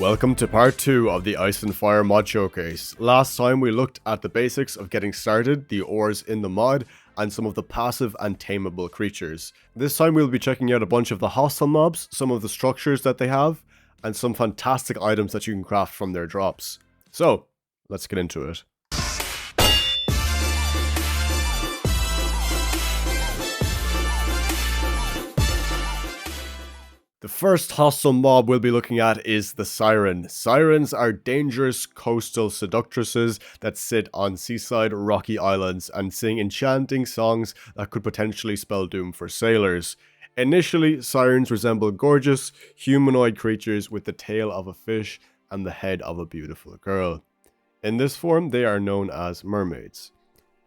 Welcome to part 2 of the Ice and Fire mod showcase. Last time we looked at the basics of getting started, the ores in the mod, and some of the passive and tameable creatures. This time we'll be checking out a bunch of the hostile mobs, some of the structures that they have, and some fantastic items that you can craft from their drops. So, let's get into it. The first hostile mob we'll be looking at is the siren. Sirens are dangerous coastal seductresses that sit on seaside rocky islands and sing enchanting songs that could potentially spell doom for sailors. Initially, sirens resemble gorgeous, humanoid creatures with the tail of a fish and the head of a beautiful girl. In this form, they are known as mermaids.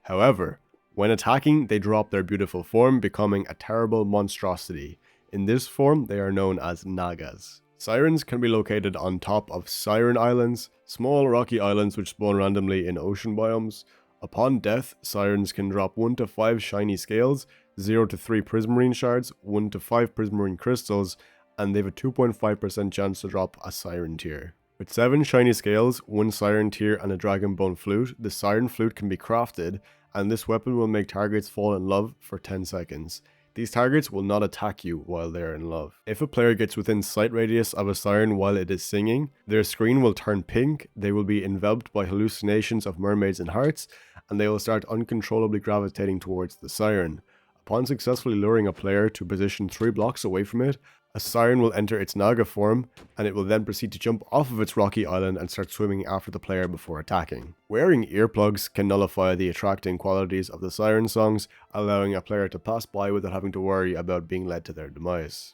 However, when attacking, they drop their beautiful form, becoming a terrible monstrosity. In this form, they are known as nagas. Sirens can be located on top of siren islands, small rocky islands which spawn randomly in ocean biomes. Upon death, sirens can drop 1 to 5 shiny scales, 0 to 3 prismarine shards, 1 to 5 prismarine crystals, and they have a 2.5% chance to drop a siren tear. With 7 shiny scales, 1 siren tear, and a dragon bone flute, the siren flute can be crafted, and this weapon will make targets fall in love for 10 seconds. These targets will not attack you while they are in love. If a player gets within sight radius of a siren while it is singing, their screen will turn pink, they will be enveloped by hallucinations of mermaids and hearts, and they will start uncontrollably gravitating towards the siren. Upon successfully luring a player to position 3 blocks away from it, a siren will enter its naga form, and it will then proceed to jump off of its rocky island and start swimming after the player before attacking. Wearing earplugs can nullify the attracting qualities of the siren songs, allowing a player to pass by without having to worry about being led to their demise.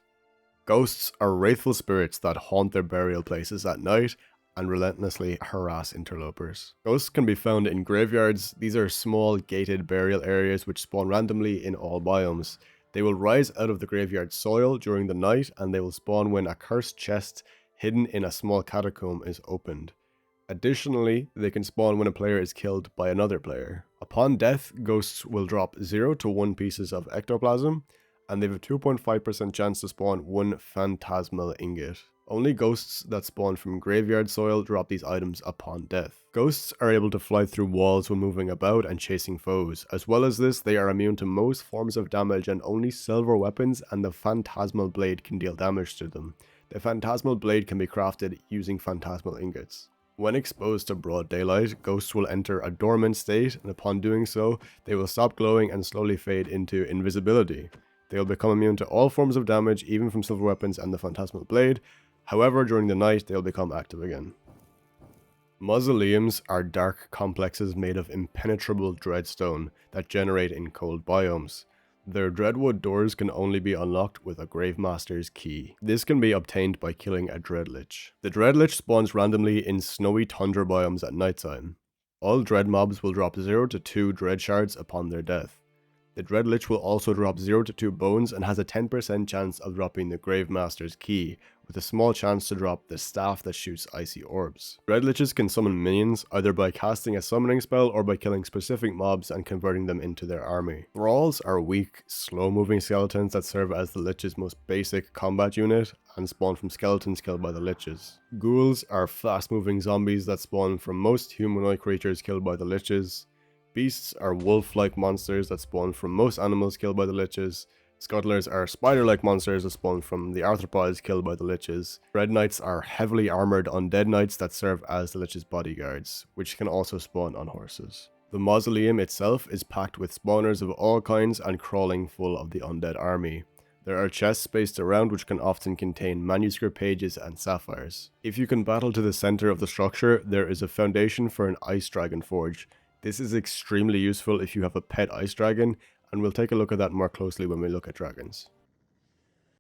Ghosts are wrathful spirits that haunt their burial places at night and relentlessly harass interlopers. Ghosts can be found in graveyards. These are small gated burial areas which spawn randomly in all biomes. They will rise out of the graveyard soil during the night, and they will spawn when a cursed chest hidden in a small catacomb is opened. Additionally, they can spawn when a player is killed by another player. Upon death, ghosts will drop 0 to 1 pieces of ectoplasm, and they have a 2.5% chance to spawn 1 phantasmal ingot. Only ghosts that spawn from graveyard soil drop these items upon death. Ghosts are able to fly through walls when moving about and chasing foes. As well as this, they are immune to most forms of damage, and only silver weapons and the phantasmal blade can deal damage to them. The phantasmal blade can be crafted using phantasmal ingots. When exposed to broad daylight, ghosts will enter a dormant state, and upon doing so, they will stop glowing and slowly fade into invisibility. They will become immune to all forms of damage, even from silver weapons and the phantasmal blade. However, during the night, they'll become active again. Mausoleums are dark complexes made of impenetrable dreadstone that generate in cold biomes. Their dreadwood doors can only be unlocked with a Gravemaster's key. This can be obtained by killing a dreadlich. The dreadlich spawns randomly in snowy tundra biomes at nighttime. All dread mobs will drop 0 to 2 dread shards upon their death. The dreadlich will also drop 0 to 2 bones and has a 10% chance of dropping the Gravemaster's key, with a small chance to drop the staff that shoots icy orbs. Dreadliches can summon minions either by casting a summoning spell or by killing specific mobs and converting them into their army. Thralls are weak, slow-moving skeletons that serve as the lich's most basic combat unit and spawn from skeletons killed by the liches. Ghouls are fast-moving zombies that spawn from most humanoid creatures killed by the liches. Beasts are wolf-like monsters that spawn from most animals killed by the liches. Scuttlers are spider-like monsters that spawn from the arthropods killed by the liches. Dread Knights are heavily armoured undead knights that serve as the lich's bodyguards, which can also spawn on horses. The mausoleum itself is packed with spawners of all kinds and crawling full of the undead army. There are chests spaced around which can often contain manuscript pages and sapphires. If you can battle to the centre of the structure, there is a foundation for an ice dragon forge. This is extremely useful if you have a pet ice dragon, and we'll take a look at that more closely when we look at dragons.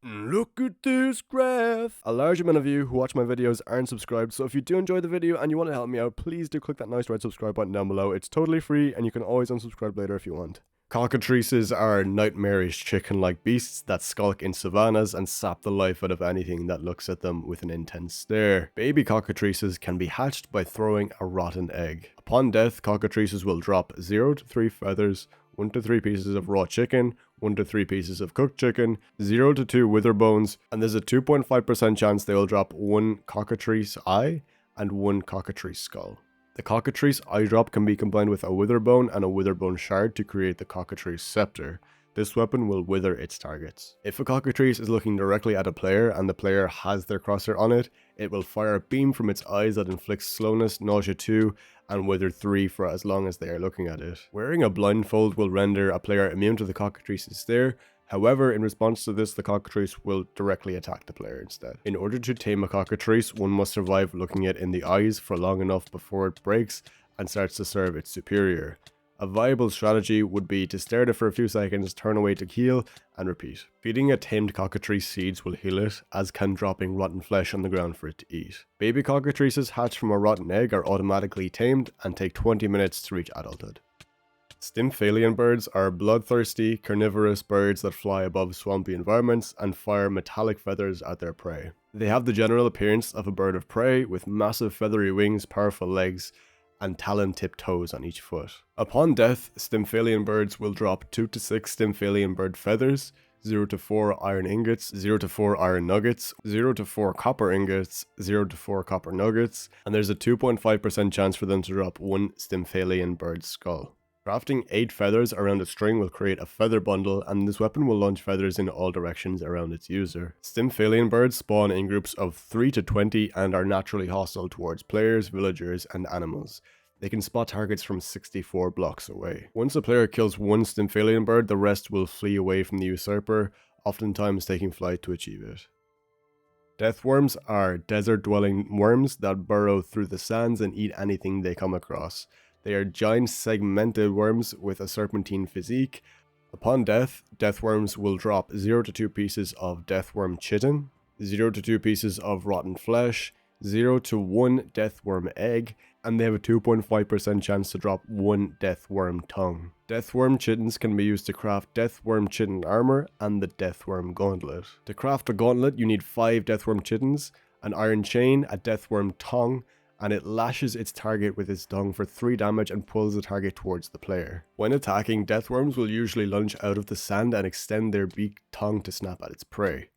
Look at this graph! A large amount of you who watch my videos aren't subscribed, so if you do enjoy the video and you want to help me out, please do click that nice red subscribe button down below. It's totally free, and you can always unsubscribe later if you want. Cockatrices are nightmarish chicken-like beasts that skulk in savannas and sap the life out of anything that looks at them with an intense stare. Baby cockatrices can be hatched by throwing a rotten egg. Upon death, cockatrices will drop 0 to 3 feathers, 1 to 3 pieces of raw chicken, 1 to 3 pieces of cooked chicken, 0 to 2 wither bones, and there's a 2.5% chance they will drop 1 cockatrice eye and 1 cockatrice skull. The cockatrice eye drop can be combined with a wither bone and a wither bone shard to create the cockatrice scepter. This weapon will wither its targets. If a cockatrice is looking directly at a player and the player has their crosshair on it, it will fire a beam from its eyes that inflicts slowness, nausea 2, and wither 3 for as long as they are looking at it. Wearing a blindfold will render a player immune to the cockatrice's stare. However, in response to this, the cockatrice will directly attack the player instead. In order to tame a cockatrice, one must survive looking it in the eyes for long enough before it breaks and starts to serve its superior. A viable strategy would be to stare at it for a few seconds, turn away to heal, and repeat. Feeding a tamed cockatrice seeds will heal it, as can dropping rotten flesh on the ground for it to eat. Baby cockatrices hatched from a rotten egg are automatically tamed and take 20 minutes to reach adulthood. Stymphalian birds are bloodthirsty, carnivorous birds that fly above swampy environments and fire metallic feathers at their prey. They have the general appearance of a bird of prey with massive feathery wings, powerful legs, and talon-tipped toes on each foot. Upon death, Stymphalian birds will drop 2 to 6 Stymphalian bird feathers, 0 to 4 iron ingots, 0 to 4 iron nuggets, 0 to 4 copper ingots, 0 to 4 copper nuggets, and there's a 2.5% chance for them to drop 1 Stymphalian bird skull. Crafting 8 feathers around a string will create a feather bundle, and this weapon will launch feathers in all directions around its user. Stymphalian birds spawn in groups of 3 to 20 and are naturally hostile towards players, villagers, and animals. They can spot targets from 64 blocks away. Once a player kills 1 Stymphalian bird, the rest will flee away from the usurper, oftentimes taking flight to achieve it. Deathworms are desert-dwelling worms that burrow through the sands and eat anything they come across. They are giant segmented worms with a serpentine physique. Upon death, deathworms will drop 0 to 2 pieces of deathworm chitin, 0 to 2 pieces of rotten flesh, 0 to 1 deathworm egg, and they have a 2.5% chance to drop 1 deathworm tongue. Deathworm chitins can be used to craft deathworm chitin armor and the deathworm gauntlet. To craft a gauntlet, you need 5 deathworm chitins, an iron chain, a deathworm tongue, and it lashes its target with its tongue for 3 damage and pulls the target towards the player. When attacking, deathworms will usually lunge out of the sand and extend their beaked tongue to snap at its prey.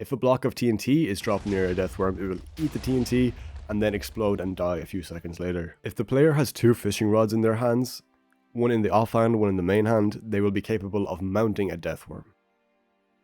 If a block of TNT is dropped near a deathworm, it will eat the TNT and then explode and die a few seconds later. If the player has 2 fishing rods in their hands, one in the offhand, one in the main hand, they will be capable of mounting a deathworm.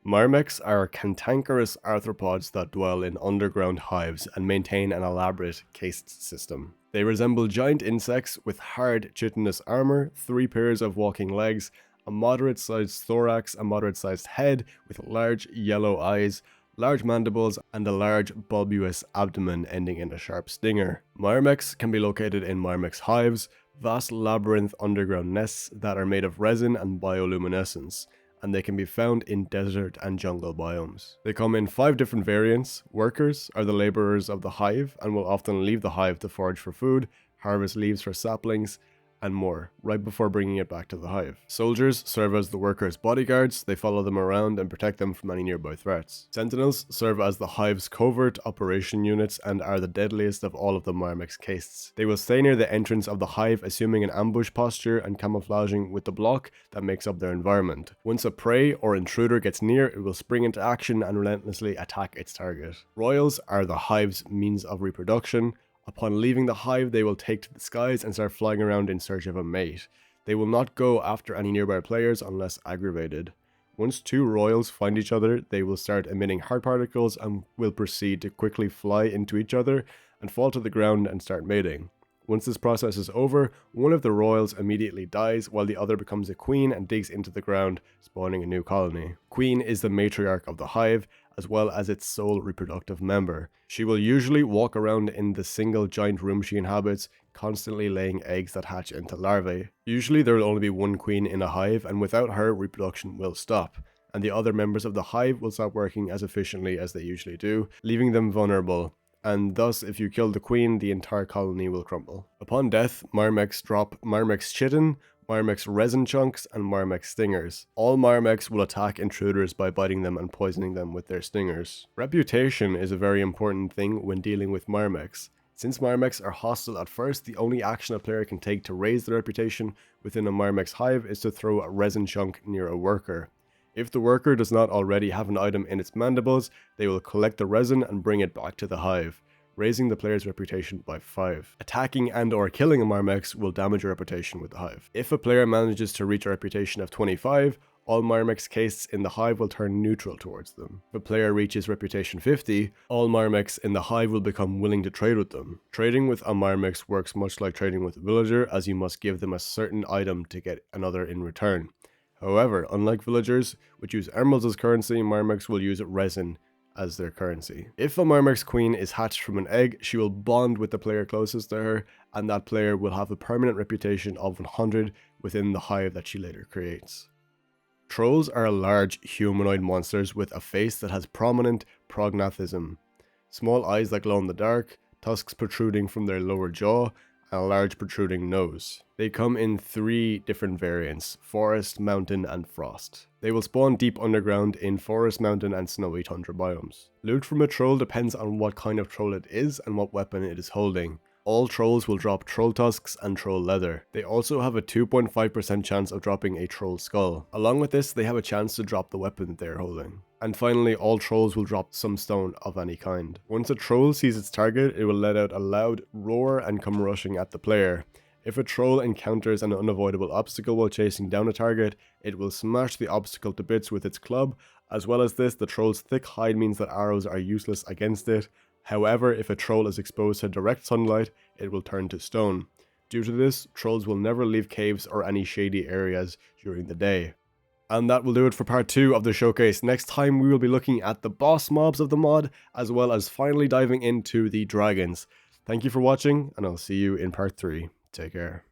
Myrmex are cantankerous arthropods that dwell in underground hives and maintain an elaborate caste system. They resemble giant insects with hard chitinous armor, 3 pairs of walking legs, a moderate-sized thorax, a moderate-sized head with large yellow eyes, large mandibles, and a large bulbous abdomen ending in a sharp stinger. Myrmex can be located in Myrmex hives, vast labyrinth underground nests that are made of resin and bioluminescence, and they can be found in desert and jungle biomes. They come in 5 different variants. Workers are the laborers of the hive and will often leave the hive to forage for food, harvest leaves for saplings, and more, right before bringing it back to the hive. Soldiers serve as the workers' bodyguards. They follow them around and protect them from any nearby threats. Sentinels serve as the hive's covert operation units and are the deadliest of all of the Myrmex castes. They will stay near the entrance of the hive, assuming an ambush posture and camouflaging with the block that makes up their environment. Once a prey or intruder gets near, it will spring into action and relentlessly attack its target. Royals are the hive's means of reproduction. Upon leaving the hive, they will take to the skies and start flying around in search of a mate. They will not go after any nearby players unless aggravated. Once 2 royals find each other, they will start emitting heart particles and will proceed to quickly fly into each other and fall to the ground and start mating. Once this process is over, one of the royals immediately dies while the other becomes a queen and digs into the ground, spawning a new colony. Queen is the matriarch of the hive, as well as its sole reproductive member. She will usually walk around in the single giant room she inhabits, constantly laying eggs that hatch into larvae. Usually there will only be 1 queen in a hive, and without her, reproduction will stop, and the other members of the hive will stop working as efficiently as they usually do, leaving them vulnerable. And thus, if you kill the queen, the entire colony will crumble. Upon death, Myrmex drop Myrmex chitin, Myrmex resin chunks, and Myrmex stingers. All Myrmex will attack intruders by biting them and poisoning them with their stingers. Reputation is a very important thing when dealing with Myrmex. Since Myrmex are hostile at first, the only action a player can take to raise their reputation within a Myrmex hive is to throw a resin chunk near a worker. If the worker does not already have an item in its mandibles, they will collect the resin and bring it back to the hive, raising the player's reputation by 5. Attacking and or killing a Myrmex will damage your reputation with the hive. If a player manages to reach a reputation of 25, all Myrmex castes in the hive will turn neutral towards them. If a player reaches reputation 50, all Myrmex in the hive will become willing to trade with them. Trading with a Myrmex works much like trading with a villager, as you must give them a certain item to get another in return. However, unlike villagers, which use emeralds as currency, Myrmex will use resin as their currency. If a Myrmex queen is hatched from an egg, she will bond with the player closest to her, and that player will have a permanent reputation of 100 within the hive that she later creates. Trolls are large humanoid monsters with a face that has prominent prognathism, small eyes that glow in the dark, tusks protruding from their lower jaw, and a large protruding nose. They come in 3 different variants: forest, mountain, and frost. They will spawn deep underground in forest, mountain, and snowy tundra biomes. Loot from a troll depends on what kind of troll it is and what weapon it is holding. All trolls will drop troll tusks and troll leather. They also have a 2.5% chance of dropping a troll skull. Along with this, they have a chance to drop the weapon they are holding. And finally, all trolls will drop some stone of any kind. Once a troll sees its target, it will let out a loud roar and come rushing at the player. If a troll encounters an unavoidable obstacle while chasing down a target, it will smash the obstacle to bits with its club. As well as this, the troll's thick hide means that arrows are useless against it. However, if a troll is exposed to direct sunlight, it will turn to stone. Due to this, trolls will never leave caves or any shady areas during the day. And that will do it for part 2 of the showcase. Next time we will be looking at the boss mobs of the mod, as well as finally diving into the dragons. Thank you for watching, and I'll see you in part 3. Take care.